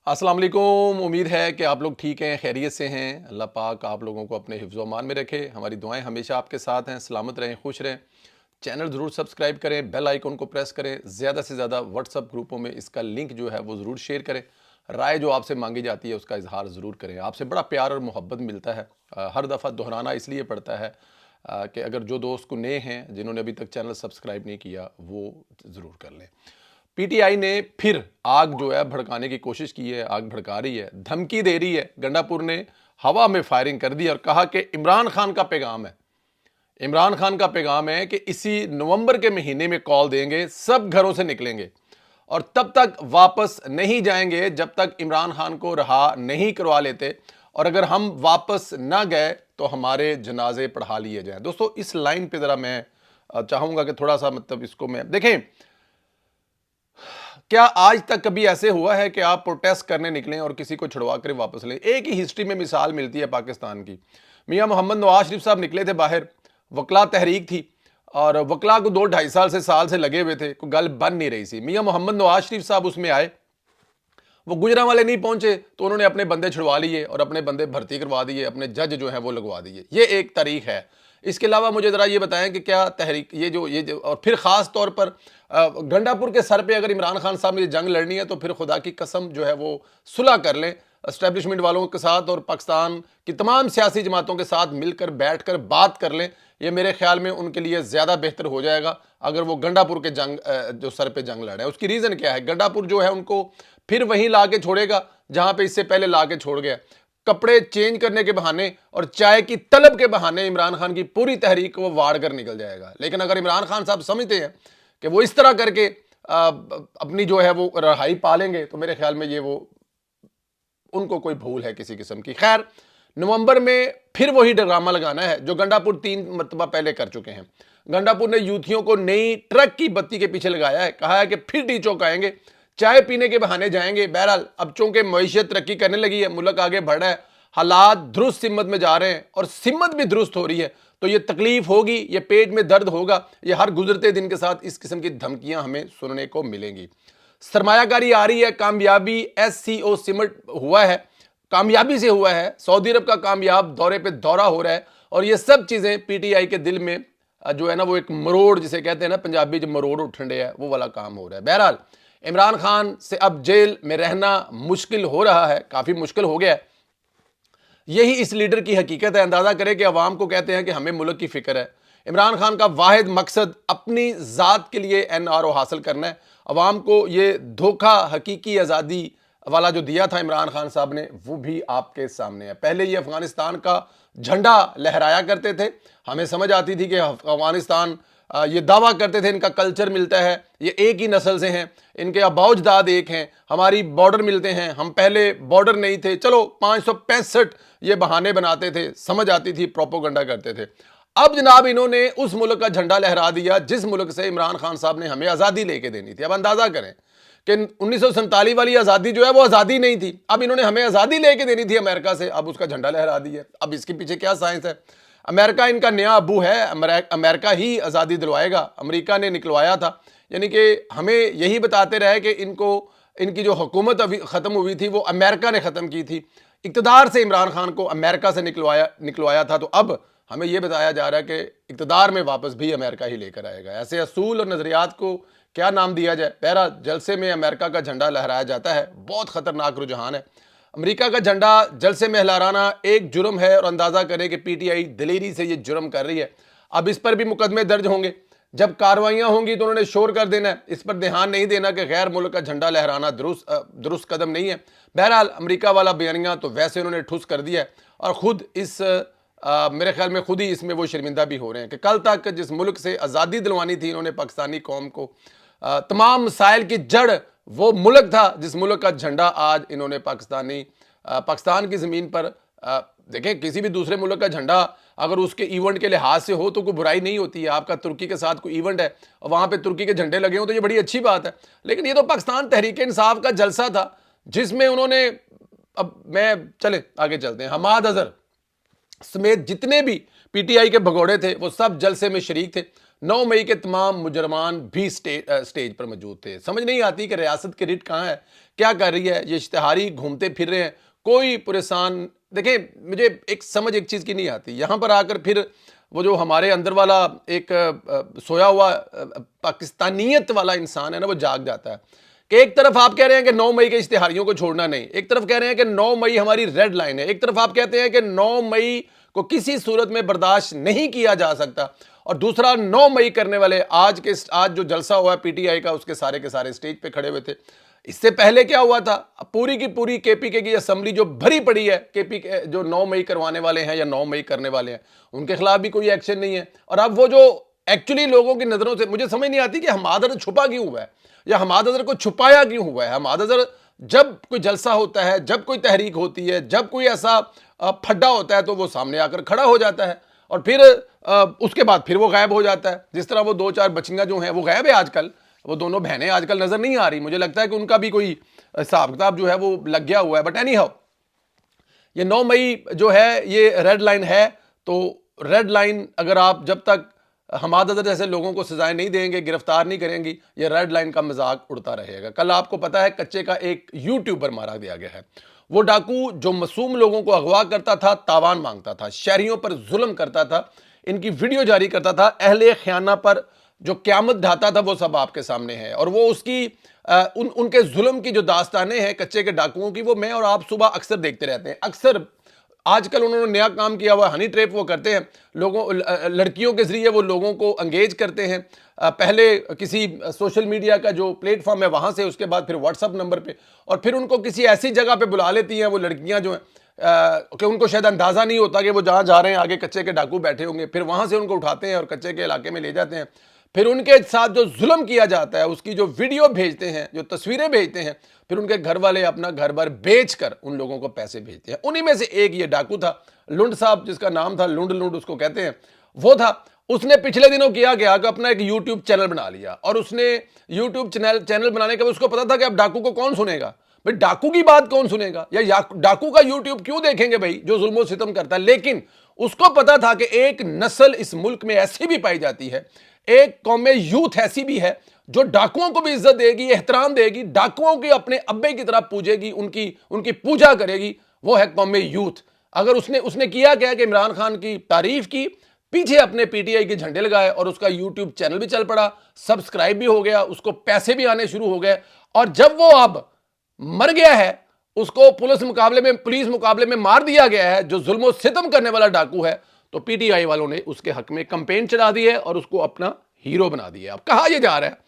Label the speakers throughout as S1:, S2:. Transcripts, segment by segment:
S1: अस्सलाम वालेकुम। उम्मीद है कि आप लोग ठीक हैं, खैरियत से हैं। अल्लाह पाक आप लोगों को अपने हिफ्ज़ व अमान में रखे। हमारी दुआएं हमेशा आपके साथ हैं। सलामत रहें, खुश रहें। चैनल ज़रूर सब्सक्राइब करें, बेल आइकन को प्रेस करें। ज़्यादा से ज़्यादा व्हाट्सअप ग्रुपों में इसका लिंक जो है वो ज़रूर शेयर करें। राय जो आपसे मांगी जाती है उसका इजहार ज़रूर करें। आपसे बड़ा प्यार और मोहब्बत मिलता है। हर दफ़ा दोहराना इसलिए पड़ता है कि अगर जो दोस्त को नए हैं, जिन्होंने अभी तक चैनल सब्सक्राइब नहीं किया, वो ज़रूर कर लें। पीटीआई ने फिर आग जो है भड़काने की कोशिश की है, आग भड़का रही है, धमकी दे रही है। गंडापुर ने हवा में फायरिंग कर दी और कहा कि इमरान खान का पैगाम है, इमरान खान का पैगाम है कि इसी नवंबर के महीने में कॉल देंगे, सब घरों से निकलेंगे और तब तक वापस नहीं जाएंगे जब तक इमरान खान को रहा नहीं करवा लेते, और अगर हम वापस ना गए तो हमारे जनाजे पढ़ा लिए जाएं। दोस्तों, इस लाइन पे जरा मैं चाहूंगा कि थोड़ा सा इसको मैं देखें। क्या आज तक कभी ऐसे हुआ है कि आप प्रोटेस्ट करने निकलें और किसी को छुड़वा कर वापस लें? एक ही हिस्ट्री में मिसाल मिलती है पाकिस्तान की। मियां मोहम्मद नवाज शरीफ साहब निकले थे बाहर, वकला तहरीक थी और वकला को 2-2.5 साल से लगे हुए थे, कोई गल बन नहीं रही थी। मियां मोहम्मद नवाज शरीफ साहब उसमें आए, वो गुजरांवाले नहीं पहुंचे तो उन्होंने अपने बंदे छुड़वा लिए और अपने बंदे भर्ती करवा दिए, अपने जज जो है वो लगवा दिए। ये एक तारीख है। इसके अलावा मुझे ज़रा ये बताएं कि क्या तहरीक ये जो और फिर ख़ास तौर पर गंडापुर के सर पे अगर इमरान खान साहब ने जंग लड़नी है तो फिर खुदा की कसम जो है वो सुलह कर लें एस्टेब्लिशमेंट वालों के साथ और पाकिस्तान की तमाम सियासी जमातों के साथ मिलकर बैठकर बात कर लें। ये मेरे ख्याल में उनके लिए ज़्यादा बेहतर हो जाएगा अगर वो गंडापुर के जंग जो सर पे जंग लड़े। उसकी रीज़न क्या है? गंडापुर जो है उनको फिर वहीं ला के छोड़ेगा जहां पे इससे पहले ला के छोड़ गया। कपड़े चेंज करने के बहाने और चाय की तलब के बहाने इमरान खान की पूरी तहरीक को वाड़ कर निकल जाएगा। लेकिन अगर इमरान खान साहब समझते हैं कि वो इस तरह करके अपनी जो है वो रहाई पालेंगे तो मेरे ख्याल में ये वो उनको कोई भूल है किसी किस्म की। खैर, नवंबर में फिर वही ड्रामा लगाना है जो गंडापुर 3 मरतबा पहले कर चुके हैं। गंडापुर ने यूथियों को नई ट्रक की बत्ती के पीछे लगाया है, कहा है कि फिर टी चौक आएंगे, चाय पीने के बहाने जाएंगे। बहरहाल अब चूंकि मईशत तरक्की करने लगी है, मुल्क आगे बढ़ रहा है, हालात दुरुस्त सिमत में जा रहे हैं और सिमत भी दुरुस्त हो रही है, तो ये तकलीफ होगी, ये पेट में दर्द होगा, ये हर गुजरते दिन के साथ इस किस्म की धमकियां हमें सुनने को मिलेंगी। सरमायाकारी आ रही है, कामयाबी SCO सिमट हुआ है, कामयाबी से हुआ है, सऊदी अरब का कामयाब दौरे पे दौरा हो रहा है और ये सब चीज़ें PTI के दिल में जो है ना वो एक मरोड़ जिसे कहते हैं ना पंजाबी जो मरोड़ उठन रहा है वो वाला काम हो रहा है। बहरहाल इमरान खान से अब जेल में रहना मुश्किल हो रहा है, काफ़ी मुश्किल हो गया है। यही इस लीडर की हकीकत है। अंदाज़ा करें कि अवाम को कहते हैं कि हमें मुल्क की फ़िक्र है। इमरान खान का वाहिद मकसद अपनी ज़ात के लिए NRO हासिल करना है। अवाम को ये धोखा हकीकी आज़ादी वाला जो दिया था इमरान खान साहब ने वो भी आपके सामने है। पहले ये अफ़गानिस्तान का झंडा लहराया करते थे, हमें समझ आती थी कि अफ़गानिस्तान ये दावा करते थे इनका कल्चर मिलता है, ये एक ही नस्ल से हैं, इनके अबाउजदाद एक हैं, हमारी बॉर्डर मिलते हैं, हम पहले बॉर्डर नहीं थे, चलो 565 ये बहाने बनाते थे, समझ आती थी, प्रोपोगंडा करते थे। अब जनाब इन्होंने उस मुल्क का झंडा लहरा दिया जिस मुल्क से इमरान खान साहब ने हमें आज़ादी लेके देनी थी। अब अंदाज़ा करें कि 1947 वाली आज़ादी जो है वो आज़ादी नहीं थी, अब इन्होंने हमें आज़ादी लेके देनी थी अमेरिका से, अब उसका झंडा लहरा दिया। अब इसके पीछे क्या साइंस है? अमेरिका इनका नया अबू है, अमेरिका ही आज़ादी दिलवाएगा, अमेरिका ने निकलवाया था। यानी कि हमें यही बताते रहे कि इनकी जो हुकूमत अभी ख़त्म हुई थी वो अमेरिका ने ख़त्म की थी, इक़्तिदार से इमरान खान को अमेरिका से निकलवाया था। तो अब हमें यह बताया जा रहा है कि इक़्तिदार में वापस भी अमेरिका ही लेकर आएगा। ऐसे असूल और नज़रियात को क्या नाम दिया जाए? बहरहाल जलसे में अमेरिका का झंडा लहराया जाता है, बहुत ख़तरनाक रुझान है। अमेरिका का झंडा जलसे में लहराना एक जुर्म है और अंदाज़ा करें कि PTI दिलेरी से ये जुर्म कर रही है। अब इस पर भी मुकदमे दर्ज होंगे, जब कार्रवाइयाँ होंगी तो उन्होंने शोर कर देना है, इस पर ध्यान नहीं देना कि गैर मुल्क का झंडा लहराना दुरुस्त कदम नहीं है। बहरहाल अमेरिका वाला बयानिया तो वैसे उन्होंने ठुस कर दिया है और ख़ुद इस मेरे ख्याल में खुद ही इसमें वो शर्मिंदा भी हो रहे हैं कि कल तक जिस मुल्क से आज़ादी दिलवानी थी इन्होंने पाकिस्तानी कौम को, तमाम मसाइल की जड़ वो मुल्क था जिस मुल्क का झंडा आज इन्होंने पाकिस्तान की ज़मीन पर देखें, किसी भी दूसरे मुल्क का झंडा अगर उसके इवेंट के लिहाज से हो तो कोई बुराई नहीं होती है। आपका तुर्की के साथ कोई इवेंट है और वहाँ पे तुर्की के झंडे लगे हो तो ये बड़ी अच्छी बात है। लेकिन ये तो पाकिस्तान तहरीक इंसाफ का जलसा था जिसमें उन्होंने, अब मैं चले आगे चलते हैं, हमाद अजहर समेत जितने भी PTI के भगोड़े थे वो सब जलसे में शरीक थे। 9 मई के तमाम मुजरमान भी स्टेज पर मौजूद थे। समझ नहीं आती कि रियासत की रिट कहाँ है, क्या कर रही है, ये इश्तिहारी घूमते फिर रहे हैं, कोई परेशान। देखें, मुझे एक समझ एक चीज़ की नहीं आती, यहाँ पर आकर फिर वो जो हमारे अंदर वाला एक सोया हुआ पाकिस्तानियत वाला इंसान है ना, वो जाग जाता है कि एक तरफ आप कह रहे हैं कि 9 मई के इश्तिहारियों को छोड़ना नहीं, एक तरफ कह रहे हैं कि 9 मई हमारी रेड लाइन है, एक तरफ आप कहते हैं कि 9 मई को किसी सूरत में बर्दाश्त नहीं किया जा सकता, और दूसरा 9 मई करने वाले आज जो जलसा हुआ है पीटीआई का, उसके सारे के सारे स्टेज पे खड़े हुए थे। इससे पहले क्या हुआ था, पूरी की पूरी केपीके की असेंबली जो भरी पड़ी है, केपीके जो 9 मई करवाने वाले हैं या 9 मई करने वाले हैं, उनके खिलाफ भी कोई एक्शन नहीं है। और अब वो जो एक्चुअली लोगों की नजरों से, मुझे समझ नहीं आती कि हमाद अजहर छुपा क्यों हुआ है, या हमाद अजहर को छुपाया क्यों हुआ है। हमाद अजहर जब कोई जलसा होता है, जब कोई तहरीक होती है, जब कोई ऐसा फड्डा होता है, तो वो सामने आकर खड़ा हो जाता है, और फिर उसके बाद फिर वो गायब हो जाता है। जिस तरह वो 2-4 बच्चियां जो हैं वो गायब है आजकल, वो दोनों बहनें आजकल नजर नहीं आ रही। मुझे लगता है कि उनका भी कोई हिसाब किताब जो है वो लग गया हुआ है। बट एनी हाउ, ये 9 मई जो है ये रेड लाइन है। तो रेड लाइन अगर आप जब तक हमाद अजहर जैसे लोगों को सजाएं नहीं देंगे, गिरफ्तार नहीं करेंगी, ये रेड लाइन का मजाक उड़ता रहेगा। कल आपको पता है कच्चे का एक यूट्यूबर मारा दिया गया है। वो डाकू जो मासूम लोगों को अगवा करता था, तावान मांगता था, शहरियों पर जुल्म करता था, इनकी वीडियो जारी करता था, अहले ख़याना पर जो क़यामत ढाता था, वो सब आपके सामने है। और वो उसकी उनके जुल्म की जो दास्तानें हैं कच्चे के डाकुओं की, वो मैं और आप सुबह अक्सर देखते रहते हैं। अक्सर आजकल उन्होंने नया काम किया हुआ, हनी ट्रैप वो करते हैं, लड़कियों के जरिए वो लोगों को एंगेज करते हैं। पहले किसी सोशल मीडिया का जो प्लेटफॉर्म है वहाँ से, उसके बाद फिर व्हाट्सअप नंबर पे, और फिर उनको किसी ऐसी जगह पे बुला लेती हैं वो लड़कियाँ जो हैं कि उनको शायद अंदाज़ा नहीं होता कि वो जहाँ जा रहे हैं आगे कच्चे के डाकू बैठे होंगे। फिर वहाँ से उनको उठाते हैं और कच्चे के इलाके में ले जाते हैं। फिर उनके साथ जो जुल्म किया जाता है, उसकी जो वीडियो भेजते हैं, जो तस्वीरें भेजते हैं, फिर उनके घर वाले अपना घर बार बेच कर उन लोगों को पैसे भेजते हैं। उन्हीं में से एक ये डाकू था, लुंड साहब, जिसका नाम था लुंड उसको कहते हैं, वो था। उसने पिछले दिनों किया गया कि अपना एक यूट्यूब चैनल बना लिया, और उसने यूट्यूब चैनल बनाने के बाद उसको पता था कि अब डाकू को कौन सुनेगा भाई, डाकू की बात कौन सुनेगा, या डाकू का यूट्यूब क्यों देखेंगे भाई जो जुल्म सितम करता है। लेकिन उसको पता था कि एक नस्ल इस मुल्क में ऐसी भी पाई जाती है, एक कौम यूथ ऐसी भी है जो डाकुओं को भी इज्जत देगी, एहतराम देगी, डाकुओं की अपने अब्बे की तरह पूजेगी, उनकी पूजा करेगी। वो है कौम यूथ। अगर उसने किया क्या कि इमरान खान की तारीफ की, पीछे अपने पीटीआई के झंडे लगाए, और उसका यूट्यूब चैनल भी चल पड़ा, सब्सक्राइब भी हो गया, उसको पैसे भी आने शुरू हो गए। और जब वो अब मर गया है, उसको पुलिस मुकाबले में मार दिया गया है, जो जुल्म सितम करने वाला डाकू है, तो पीटीआई वालों ने उसके हक में कैंपेन चला दी है और उसको अपना हीरो बना दिया। अब कहा यह जा रहा है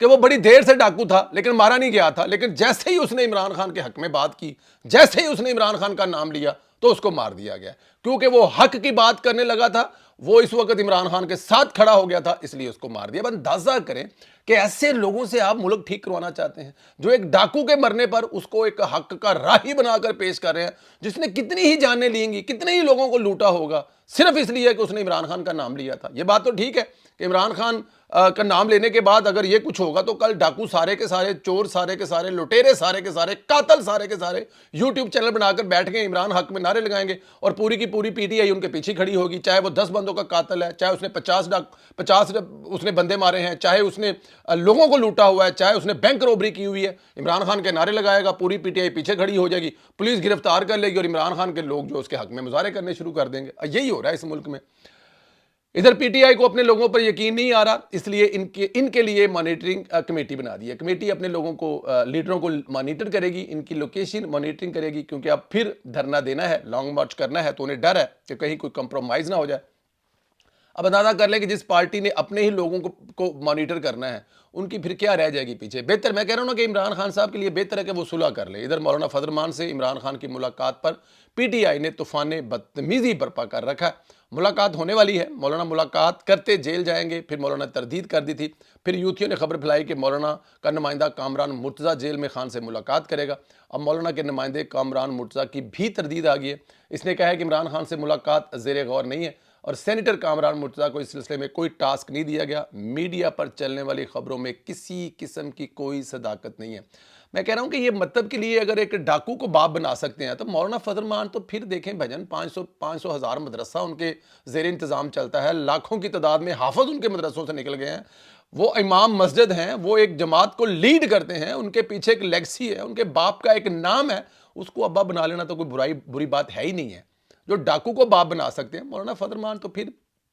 S1: कि वो बड़ी देर से डाकू था लेकिन मारा नहीं गया था, लेकिन जैसे ही उसने इमरान खान के हक में बात की, जैसे ही उसने इमरान खान का नाम लिया, तो उसको मार दिया गया, क्योंकि वो हक की बात करने लगा था। वो इस वक्त इमरान खान के साथ खड़ा हो गया था, इसलिए उसको मार दिया। बस अंदाजा करें कि ऐसे लोगों से आप मुल्क ठीक करवाना चाहते हैं, जो एक डाकू के मरने पर उसको एक हक का राही बनाकर पेश कर रहे हैं, जिसने कितनी ही जानें ली, कितने ही लोगों को लूटा होगा, सिर्फ इसलिए कि उसने इमरान खान का नाम लिया था। यह बात तो ठीक है कि इमरान खान का नाम लेने के बाद अगर ये कुछ होगा, तो कल डाकू सारे के सारे, चोर सारे के सारे, लुटेरे सारे के सारे, कातल सारे के सारे यूट्यूब चैनल बनाकर बैठ के इमरान हक में नारे लगाएंगे, और पूरी की पूरी पीटीआई उनके पीछे खड़ी होगी। चाहे वो 10 बंदों का कातल है, चाहे उसने 50 उसने बंदे मारे हैं, चाहे उसने लोगों को लूटा हुआ है, चाहे उसने बैंक रॉबरी की हुई है, इमरान खान के नारे लगाएगा, पूरी पीटीआई पीछे खड़ी हो जाएगी, पुलिस गिरफ्तार कर लेगी, और इमरान खान के लोग जो उसके हक में मुजाहरे करने शुरू कर देंगे। यही हो रहा है इस मुल्क में। इधर पीटीआई को अपने लोगों पर यकीन नहीं आ रहा, इसलिए इनके लिए मॉनिटरिंग कमेटी बना दी है। कमेटी अपने लोगों को, लीडरों को मॉनिटर करेगी, इनकी लोकेशन मॉनिटरिंग करेगी, क्योंकि अब फिर धरना देना है, लॉन्ग मार्च करना है, तो उन्हें डर है कि कहीं कोई कंप्रोमाइज़ ना हो जाए। अब अंदाजा कर लें कि जिस पार्टी ने अपने ही लोगों को मॉनिटर करना है, उनकी फिर क्या रह जाएगी पीछे। बेहतर, मैं कह रहा हूँ ना कि इमरान खान साहब के लिए बेहतर है कि वो सुलह कर ले। इधर मौलाना फजल रहमान से इमरान खान की मुलाकात पर पीटीआई ने तूफान बदतमीजी बर्पा कर रखा है। मुलाकात होने वाली है, मौलाना मुलाकात करते जेल जाएंगे, फिर मौलाना तरदीद कर दी थी, फिर यूथियों ने खबर फैलाई कि मौलाना का नुमाइंदा कामरान मुर्तज़ा जेल में खान से मुलाकात करेगा। अब मौलाना के नुमाइंदे कामरान मुर्तज़ा की भी तरदीद आ गई है। इसने कहा है कि इमरान खान से मुलाकात ज़ेर गौर नहीं है, और सेनेटर कामरान मुर्तज़ा को इस सिलसिले में कोई टास्क नहीं दिया गया। मीडिया पर चलने वाली खबरों में किसी किस्म की कोई सदाकत नहीं है। میں کہہ رہا ہوں کہ یہ مطلب کے لیے اگر ایک ڈاکو کو باپ بنا سکتے ہیں تو مولانا فضل الرحمان تو پھر دیکھیں بھجن 500 ہزار مدرسہ ان کے زیر انتظام چلتا ہے، لاکھوں کی تعداد میں حافظ ان کے مدرسوں سے نکل گئے ہیں، وہ امام مسجد ہیں، وہ ایک جماعت کو لیڈ کرتے ہیں، ان کے پیچھے ایک لیگسی ہے، ان کے باپ کا ایک نام ہے، اس کو ابا بنا لینا تو کوئی بری بات ہے ہی نہیں ہے۔ جو ڈاکو کو باپ بنا سکتے ہیں مولانا فضل الرحمان تو پھر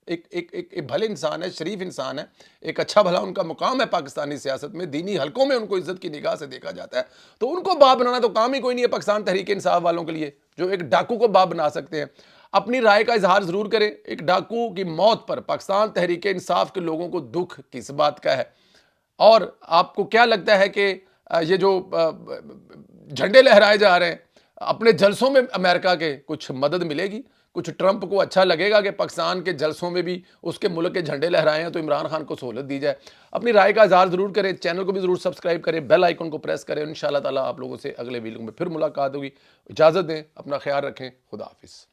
S1: ایک بھلے انسان ہے، شریف انسان ہے، ایک اچھا بھلا ان کا مقام ہے پاکستانی سیاست میں، دینی حلقوں میں ان کو عزت کی نگاہ سے دیکھا جاتا ہے، تو ان کو باپ بنانا تو کام ہی کوئی نہیں ہے پاکستان تحریک انصاف والوں کے لیے جو ایک ڈاکو کو باپ بنا سکتے ہیں۔ اپنی رائے کا اظہار ضرور کریں، ایک ڈاکو کی موت پر پاکستان تحریک انصاف کے لوگوں کو دکھ کس بات کا ہے، اور آپ کو کیا لگتا ہے کہ یہ جو جھنڈے لہرائے جا رہے ہیں اپنے جلسوں میں امریکہ کے کچھ مدد ملے گی؟ کچھ ٹرمپ کو اچھا لگے گا کہ پاکستان کے جلسوں میں بھی اس کے ملک کے جھنڈے لہرائے ہیں تو عمران خان کو سہولت دی جائے؟ اپنی رائے کا اظہار ضرور کریں، چینل کو بھی ضرور سبسکرائب کریں، بیل آئیکن کو پریس کریں، انشاءاللہ تعالیٰ آپ لوگوں سے اگلے ویڈیو میں پھر ملاقات ہوگی۔ اجازت دیں، اپنا خیال رکھیں، خدا حافظ۔